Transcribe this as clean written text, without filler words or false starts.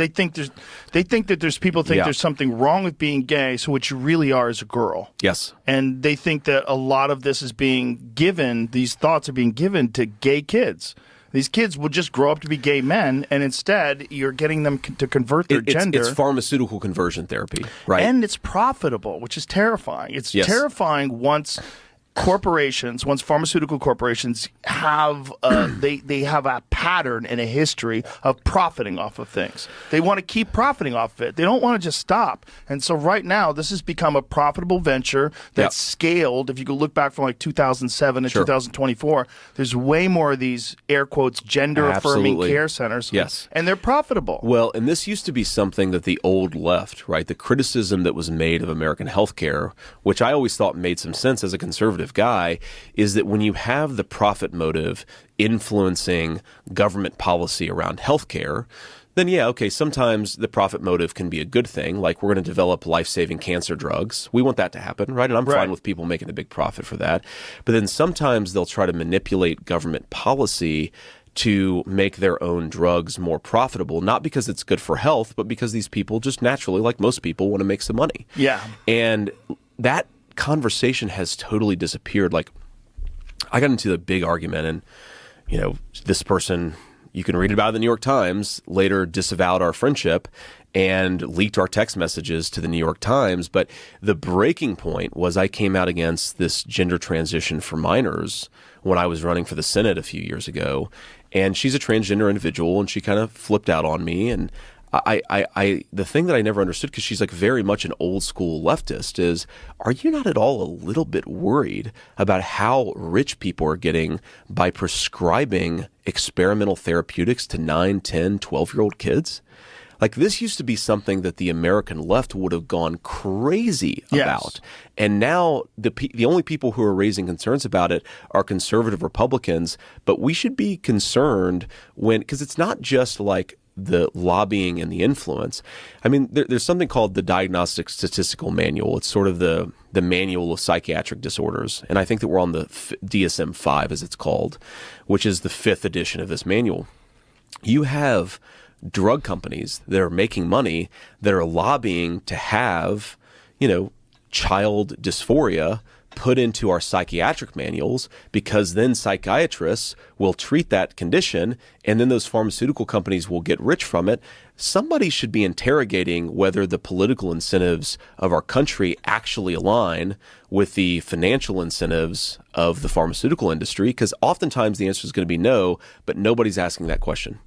They think that there's people think there's something wrong with being gay, so what you really are is a girl. Yes. And they think that a lot of this is being given, these thoughts are being given to gay kids. These kids will just grow up to be gay men, and instead you're getting them to convert their gender. It's pharmaceutical conversion therapy, right? And it's profitable, which is terrifying. It's terrifying once pharmaceutical corporations have they have a pattern and a history of profiting off of things. They want to keep profiting off of it. They don't want to just stop. And so right now, this has become a profitable venture that's scaled. If you go look back from like 2007 to 2024, there's way more of these air quotes gender-affirming care centers. Yes. And they're profitable. Well, and this used to be something that the old left, right, the criticism that was made of American healthcare, which I always thought made some sense as a conservative guy, is that when you have the profit motive influencing government policy around healthcare, then sometimes the profit motive can be a good thing. Like, we're going to develop life-saving cancer drugs. We want that to happen, right? And I'm fine with people making a big profit for that. But then sometimes they'll try to manipulate government policy to make their own drugs more profitable, not because it's good for health, but because these people just naturally, like most people, want to make some money. Yeah. And that conversation has totally disappeared. Like, I got into a big argument, and this person, you can read about it in the New York Times, later disavowed our friendship and leaked our text messages to the New York Times. But the breaking point was I came out against this gender transition for minors when I was running for the Senate a few years ago. And she's a transgender individual, and she kind of flipped out on me. And the thing that I never understood, because she's like very much an old school leftist, is, are you not at all a little bit worried about how rich people are getting by prescribing experimental therapeutics to 9, 10, 12-year-old kids? Like, this used to be something that the American left would have gone crazy about. And now the only people who are raising concerns about it are conservative Republicans. But we should be concerned because it's not just like the lobbying and the influence. I mean, there's something called the Diagnostic Statistical Manual. It's sort of the manual of psychiatric disorders. And I think that we're on the DSM-5, as it's called, which is the 5th edition of this manual. You have drug companies that are making money that are lobbying to have, child dysphoria put into our psychiatric manuals, because then psychiatrists will treat that condition, and then those pharmaceutical companies will get rich from it. Somebody should be interrogating whether the political incentives of our country actually align with the financial incentives of the pharmaceutical industry, because oftentimes the answer is going to be no, but nobody's asking that question.